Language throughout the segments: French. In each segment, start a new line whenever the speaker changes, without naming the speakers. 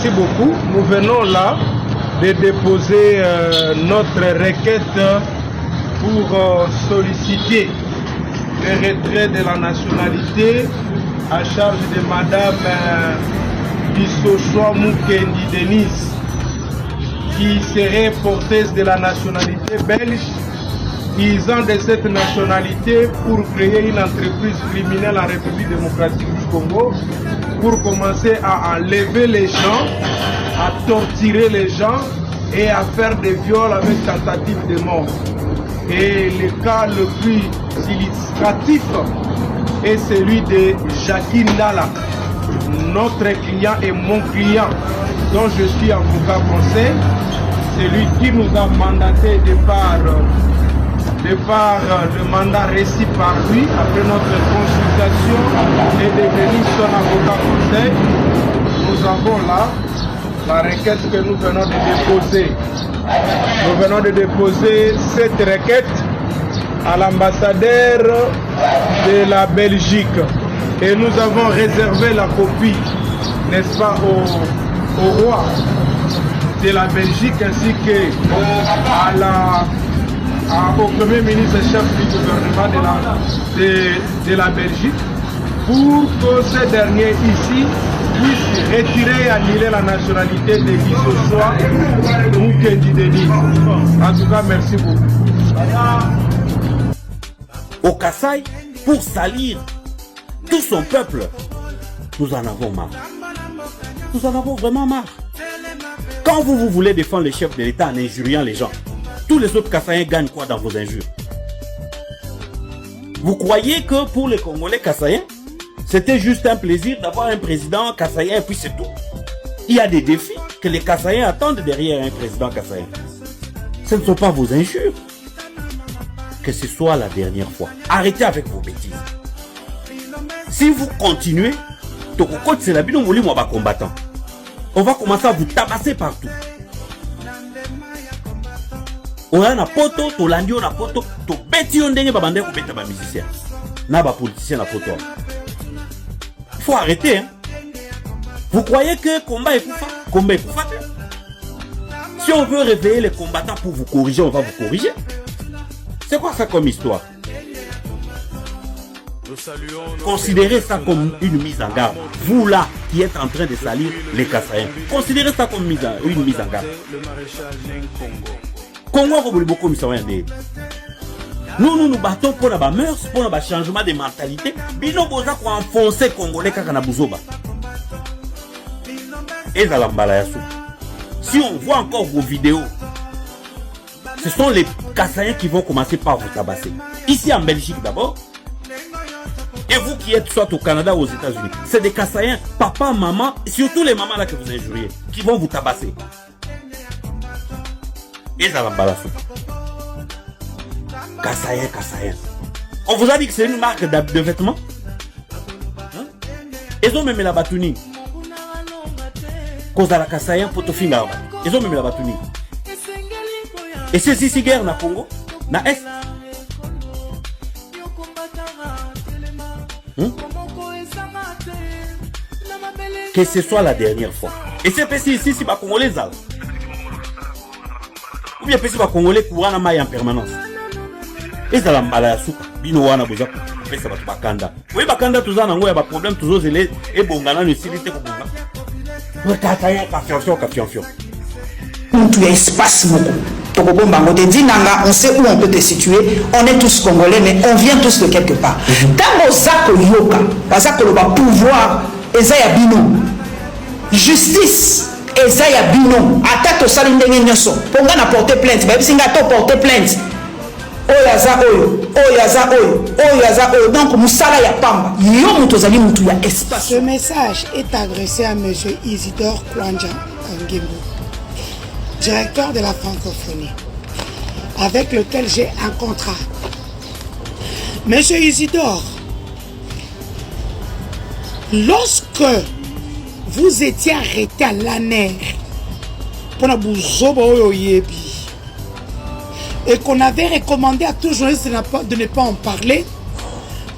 Merci beaucoup. Nous venons là de déposer notre requête pour solliciter le retrait de la nationalité à charge de Madame Bissochoa Mukendi Denise, qui serait porteuse de la nationalité belge, usant de cette nationalité pour créer une entreprise criminelle en République démocratique du Congo, pour commencer à enlever les gens, à torturer les gens et à faire des viols avec tentative de mort. Et le cas le plus illustratif est celui de Jackie Ndala, notre client et mon client, dont je suis avocat conseil, celui qui nous a mandaté de par le mandat reçu par lui après notre consultation est devenu son avocat conseil. Nous avons là la requête que nous venons de déposer. Nous venons de déposer cette requête à l'ambassadeur de la Belgique et nous avons réservé la copie, n'est-ce pas, au roi de la Belgique ainsi que au premier ministre chef du gouvernement de la Belgique, pour que ce dernier ici puisse retirer et annuler la nationalité de Bissochoa Mukendi Denise. En tout cas, merci beaucoup.
Au Kasaï, pour salir tout son peuple, nous en avons marre. Nous en avons vraiment marre. Quand vous voulez défendre les chefs de l'État en injuriant les gens, tous les autres Kassaïens gagnent quoi dans vos injures? Vous croyez que pour les Congolais Kassaïens, c'était juste un plaisir d'avoir un président Kassaïen et puis c'est tout? Il y a des défis que les Kassaïens attendent derrière un président Kassaïen. Ce ne sont pas vos injures. Que ce soit la dernière fois. Arrêtez avec vos bêtises. Si vous continuez, on va commencer à vous tabasser partout. On a un poto, to landio na poto, to beti on dengue babande ko beta ba musicien. Na ba politicien na poto. Il faut arrêter, hein. Vous croyez que combat est poufa? Combat est poufa? Si on veut réveiller les combattants pour vous corriger, on va vous corriger. C'est quoi ça comme histoire? Considérez ça comme une mise en garde. Vous là, qui êtes en train de salir les Kassaïens, considérez ça comme une mise en garde. Congo, nous nous battons pour la mœurs, pour le changement de mentalité. Bino boza ko enfoncer Congolais kaka na buzoba. Et si on voit encore vos vidéos, ce sont les Kassaïens qui vont commencer par vous tabasser. Ici en Belgique d'abord. Et vous qui êtes soit au Canada ou aux États-Unis, c'est des Kassaïens, papa, maman, et surtout les mamans là que vous injuriez, qui vont vous tabasser. Et ça va balasser. Kassaïen, Kassaïen. On vous a dit que c'est une marque de vêtements. Hein? Ils ont même la batouni. Cause à la Kassaïen pour te finir. Ils ont même la batouni. Et c'est ici guerre na Congo, na Est. Que ce soit la dernière fois. Et c'est ici, c'est pas Congolais. Ou bien c'est pas Congolais courant na maille en permanence. Et ça la malaya souka. Bino wana boza pesa batu bakanda. Oui bakanda tuza na ngoya ba problème toujours zele et bongana ne silité ko bonga. Ouais kataya kafiofio.
Tu as espace moko. On te dit nanga, on sait où on peut te situer. On est tous Congolais, mais on vient tous de quelque part. Dans Ozako Yoka, Ozako le pouvoir, Ezaya Bino, justice, Ezaya Bino, attaque au salon de Nyoso. Ponga na porter plainte, même si ngato porter plainte. Oyaza oyo. Donc Moussala ya pamba. Yo mutozali mutu ya espace.
Ce message est adressé à M. Isidore Kwanja Ngembo, directeur de la francophonie, avec lequel j'ai un contrat. Monsieur Isidore, lorsque vous étiez arrêté à l'ANER pour et qu'on avait recommandé à tous les journalistes de ne pas en parler,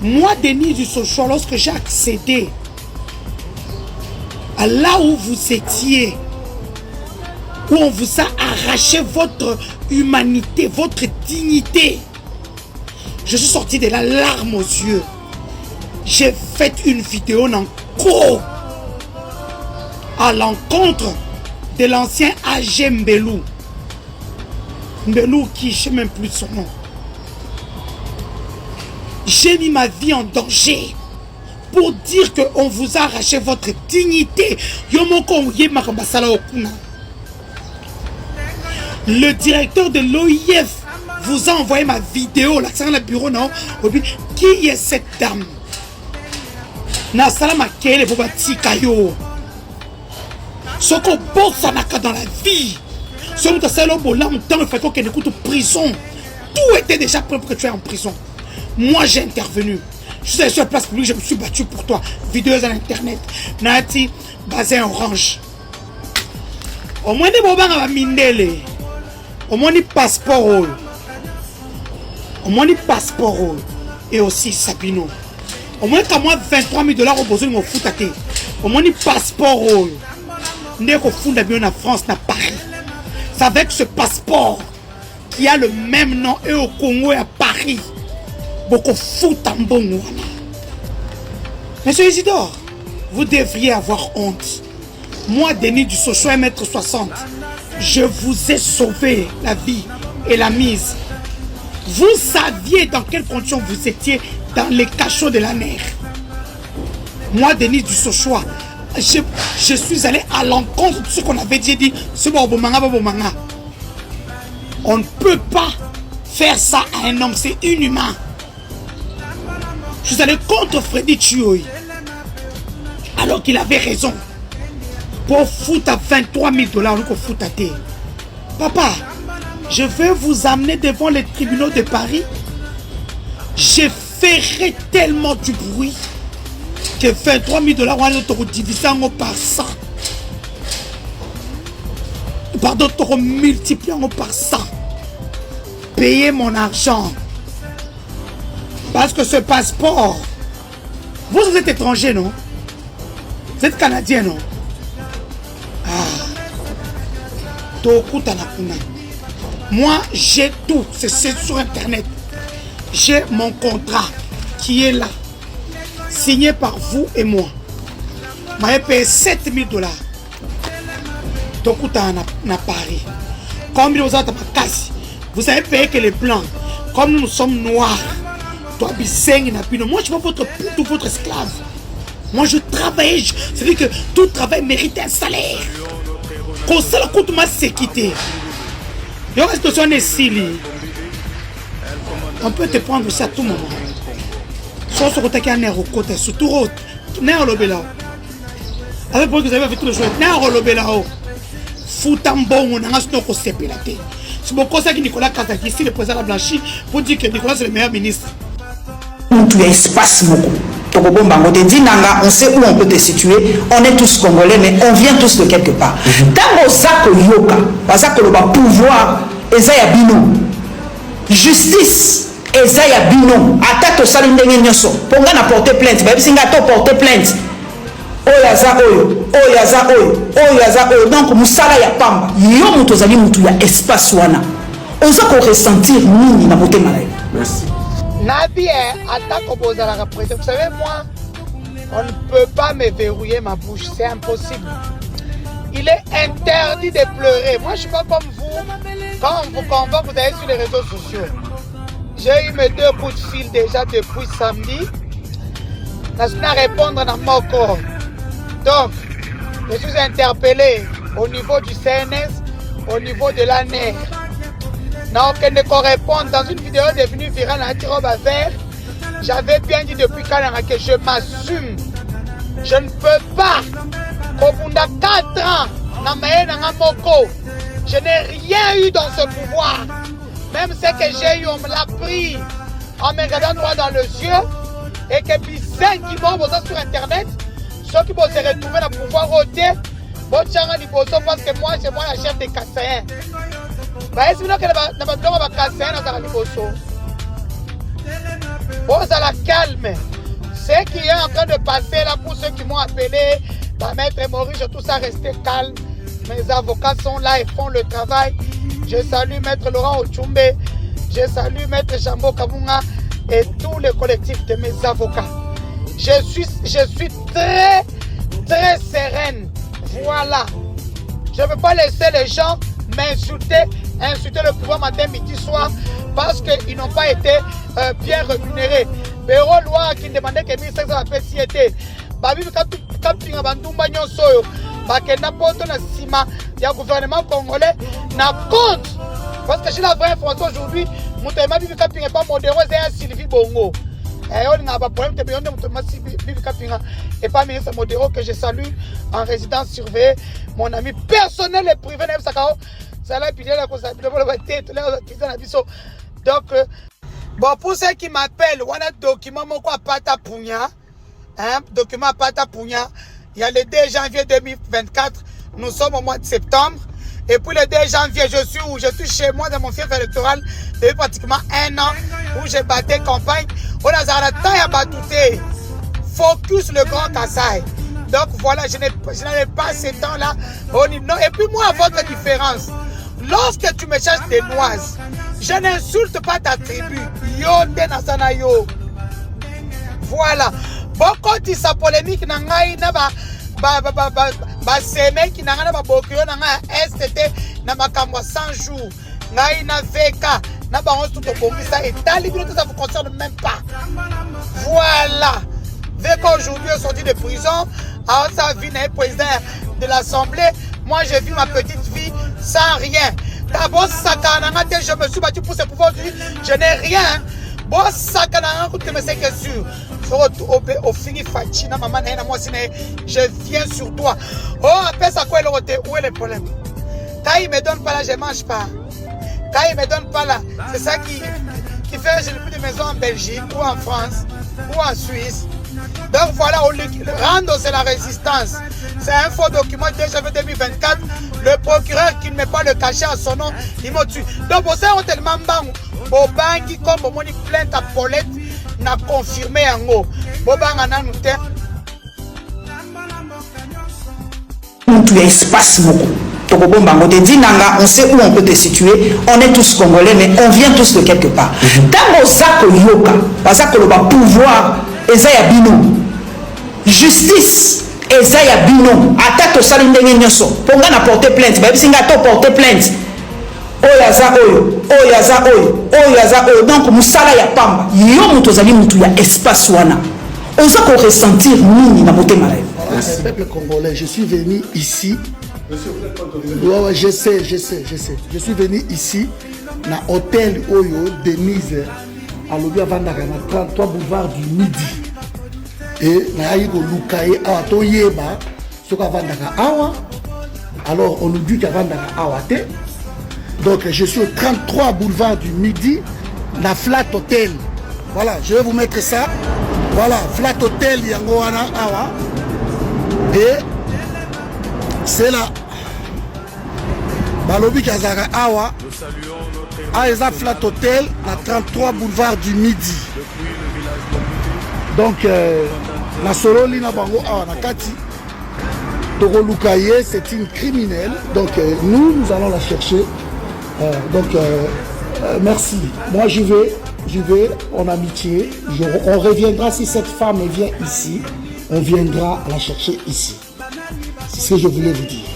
moi, Denis Bissochoa, lorsque j'ai accédé à là où vous étiez, où on vous a arraché votre humanité, votre dignité. Je suis sorti de la larme aux yeux. J'ai fait une vidéo en cours à l'encontre de l'ancien AG Mbelou. Mbelou qui, je ne sais même plus son nom. J'ai mis ma vie en danger pour dire qu'on vous a arraché votre dignité. Le directeur de l'OIF vous a envoyé ma vidéo là, c'est dans le bureau, non? Qui est cette dame? Nasala makele pour batika yo. Ce qu'on bosse dans la vie. Ce qu'on a le bolam, dans le fait qu'on écoute prison. Tout était déjà prêt pour que tu es en prison. Moi j'ai intervenu. Je suis allé sur la place publique, je me suis battu pour toi. Vidéos à l'internet. Nati, basé orange. Au moins des bobans à mindele. Au moins des passeports. Au moins des passeports. Et aussi Sabino. Au moins qu'à moi 23 000 $ au besoin de mon foot à terre. Au moins des passeports. N'est qu'au fond d'avion en France, à Paris. C'est avec ce passeport qui a le même nom et au Congo et à Paris. Beaucoup fout en bon. Monsieur Isidore, vous devriez avoir honte. Moi, Denis du Sochaux, 1m60, je vous ai sauvé la vie et la mise. Vous saviez dans quelles conditions vous étiez dans les cachots de la mer. Moi, Denis du Sochaux, je suis allé à l'encontre de ce qu'on avait dit. On ne peut pas faire ça à un homme, c'est inhumain. Je suis allé contre Freddy Chioui, alors qu'il avait raison. Pour foutre à 23 000 $, pour foutre à terre. Papa, je vais vous amener devant les tribunaux de Paris. Je ferai tellement du bruit que 23 000 $, on a divisé par 100. Pardon, on a multiplié par 100. Payez mon argent. Parce que ce passeport, vous êtes étranger, non? Vous êtes canadien, non? Ah. Moi, j'ai tout. C'est sur Internet. J'ai mon contrat qui est là. Signé par vous et moi. J'ai payé 7 000 $. Tokuta na Paris. Comme vous êtes à vous savez payer que les blancs. Comme nous sommes noirs. Moi, je ne suis pas votre esclave. Moi, je travaille. C'est-à-dire que tout travail mérite un salaire. Quand ça coûte ma sécurité. On peut te prendre aussi à tout moment. Soit sur le côté au côté, surtout route. N'est-ce pas avec vous avez fait tout le choix. N'est-ce pas Foutambo, on a un snow au CPLAT. C'est pour ça que Nicolas Kazaki, ici, le président Blanchi, pour dire que Nicolas c'est le meilleur ministre.
Tu as espace beaucoup. On sait où on peut te situer. On est tous congolais, mais on vient tous de quelque part. Dans Ozako Yoka, Ozako le pouvoir, Ezaya Bino, justice, Ezaya Bino, attaque au salon de Nyoso. Ponga n'a porté plainte, même si Ngato porté plainte. Oyaza Oyo, Oyaza Oyo, Oyaza Oyo. Donc, Moussala ya Pamba, Yo Moutozali Moutou ya espace wana. Ozako ressentir Nini na Moté Malay.
Merci.
Nabi attaque au beaux à la représenter. Vous savez, moi, on ne peut pas me verrouiller ma bouche, c'est impossible. Il est interdit de pleurer. Moi, je ne suis pas comme vous. Quand on vous convoque, vous allez sur les réseaux sociaux. J'ai eu mes 2 coups de fil déjà depuis samedi. Je suis à répondre dans mon corps. Donc, je suis interpellé au niveau du CNS, au niveau de l'ANER. Non, qu'elle ne correspond dans une vidéo devenue virale à Tirobe à Vert. J'avais bien dit depuis quand que je m'assume. Je ne peux pas. Au bout de 4 ans, je n'ai rien eu dans ce pouvoir. Même ce que j'ai eu, on me l'a pris en me regardant droit dans les yeux. Et que Bisseng qui m'ont sur Internet, ceux qui vont se retrouver dans le pouvoir ôter, parce que moi, c'est moi la chef des Kassaïens. Bah, est-ce que vous la calme. Ce qui est en train de passer là pour ceux qui m'ont appelé Maître Maurice, tout ça, restez calme. Mes avocats sont là et font le travail. Je salue Maître Laurent Ochumbe. Je salue Maître Jambo Kabunga et tous les collectifs de mes avocats. Je suis très, très sereine. Voilà. Je ne veux pas laisser les gens m'insulter, insulter le pouvoir matin, midi, soir, parce qu'ils n'ont pas été bien rémunérés. Béro loi qui demandait que 1500 appels s'y étaient. Babi, quand tu as bandumba nyonso, bakenda poto na sima, il y a un gouvernement congolais, na compte. Parce que j'ai la vraie information aujourd'hui, mon témoin Bibi Kapinga n'est pas modéré, c'est Sylvie Bongo. Et on a un problème, et pas ministre modéré que je salue en résidence surveillée, mon ami personnel et privé, donc, bon, pour ceux qui m'appellent, on a un document, document Pata Pugna, il y a le 2 janvier 2024, nous sommes au mois de septembre. Et puis le 2 janvier, je suis chez moi dans mon fief électoral depuis pratiquement 1 an où j'ai battu campagne. On a temps à battre. Focus le Grand Kassai. Donc voilà, je n'avais pas ce temps-là. Et puis moi, votre différence, lorsque tu me cherches des noises, je n'insulte pas ta tribu. Yo de nasana yo. Voilà. Beaucoup de sa polémique n'a pas. Baseme qui n'a pas bokyo n'a STT n'a pas comme 100 jours n'a ina VK n'a pas tout au bon ça et talibé tout ça vous concerne même pas. Voilà. VK aujourd'hui est sorti de prison, à sa vie n'est président de l'Assemblée. Moi j'ai vu ma petite vie sans rien. D'abord je me suis battu pour ce pouvoir aujourd'hui, je n'ai rien. Bon sakana écoute mais c'est que sûr. Au fini Fachina, maman, je viens sur toi. Oh, après ça, quoi, où est le problème? Quand il ne me donne pas là, je ne mange pas. Quand il ne me donne pas là, c'est ça qui fait que je n'ai plus de maison en Belgique, ou en France, ou en Suisse. Donc voilà, Rando, c'est la résistance. C'est un faux document de janvier 2024. Le procureur qui ne met pas le cachet à son nom, il m'a tué. Donc, pour ça, on tellement bang. Bobangi, comme on dit plainte à Paulette. Na confirmé en haut. Bobanga na nous te.
Tu as espace moko. On sait où on peut te situer. On est tous congolais, mais on vient tous de quelque part. Dans Zako Yoka, parce que le pouvoir, Ezaya Bino, justice, Ezaya Bino, attaque au salon de Nyoso. Pour nga porter plainte, bah singa to porter plainte. Oyaza oyo, oyaza oyo, oyaza oyo. Donc musala ya pamba. Yo mutozali mutu ya espace wana. On va qu'on ressentir nini na boté malade.
Le peuple congolais, je suis venu ici. Ouais, je sais. Je suis venu ici na hôtel Oyo Denise à l'objet Vandaka na 33 boulevard du Midi. Et na yiko lukaye awa to yeba soka Vandaka awa. Alors on nous dit qu'à Vandaka awa te. Donc je suis au 33 boulevard du Midi, la Flat Hotel. Voilà, je vais vous mettre ça. Voilà, Flat Hotel Yangoana Awa. Et c'est là. Balobi Kazara Awa. Aïza Flat Hotel, la 33 boulevard du Midi. Donc, la solo Lina Bango Awa Nakati. Toro Lukaye, c'est une criminelle. Donc, nous allons la chercher. Merci. Moi, je vais en amitié. On reviendra si cette femme vient ici. On viendra la chercher ici. C'est ce que je voulais vous dire.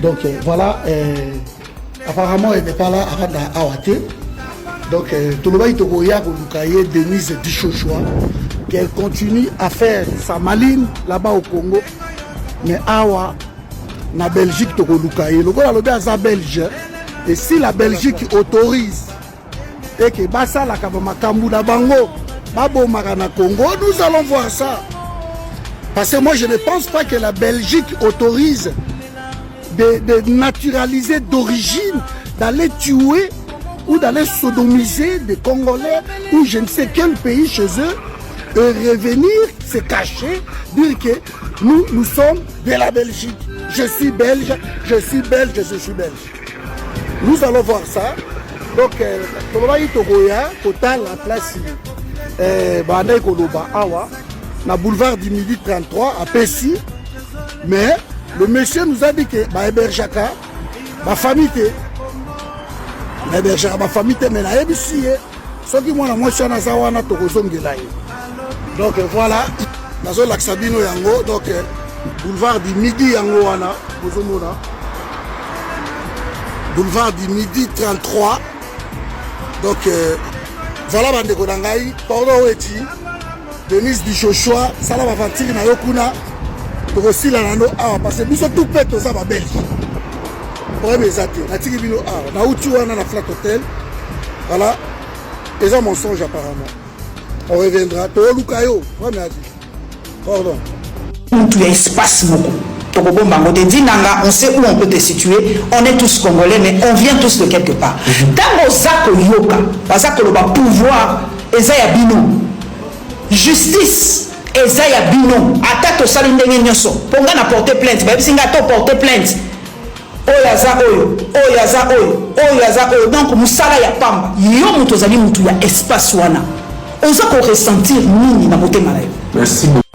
Donc, voilà. Apparemment, elle n'est pas là à Awate. Donc, Toloba Itogoya, Lukaye, Denise Dichochoa, qu'elle continue à faire sa maline là-bas au Congo. Mais Awa, na Belgique, Togolukaye. Le gars, le belge. Et si la Belgique autorise et que Bassa la Kabamakambu na Bango, Babo Marana Congo, nous allons voir ça. Parce que moi je ne pense pas que la Belgique autorise de naturaliser d'origine, d'aller tuer ou d'aller sodomiser des Congolais ou je ne sais quel pays chez eux et revenir se cacher, dire que nous sommes de la Belgique. Je suis belge, je suis belge, je suis belge. Nous allons voir ça. Donc, Toloba Togoya, total la place Bandai Koloba Awa, na boulevard du Midi 33 à Pessi. Mais le monsieur nous a dit que bah hébergaka ma famille ma hébergaka ma famille mais na ebisi ce qui moi moi chana zawana to kozongela ye. Donc voilà nazo laksabino yango donc boulevard du Midi yango wana bozomona boulevard du Midi 33. Donc voilà bandeko nangai pardon weti Denise Bichochoa sala ba vantiri na yokuna tokosila nano awa parce que biso tout pète oza ba belge problème ezate natiki bino awa na uti wana na flat hotel voilà et ça mensonge apparemment on reviendra to lukayo vraiment adi pardon
tu as espace moko tokobomba ngote dinanga on sait où on peut te situer on est tous congolais mais on vient tous de quelque part tango zako yoka bazako lo ba pouvoir eza ya bino justice eza ya bino ata to sali ndenge nyoso ponga na porter plainte ba bisinga to porter plainte oyaza oyo donc musala ya pamba yo muto zali mutu ya espace wana oza ko ressentir nini na motema na yo.
Merci beaucoup.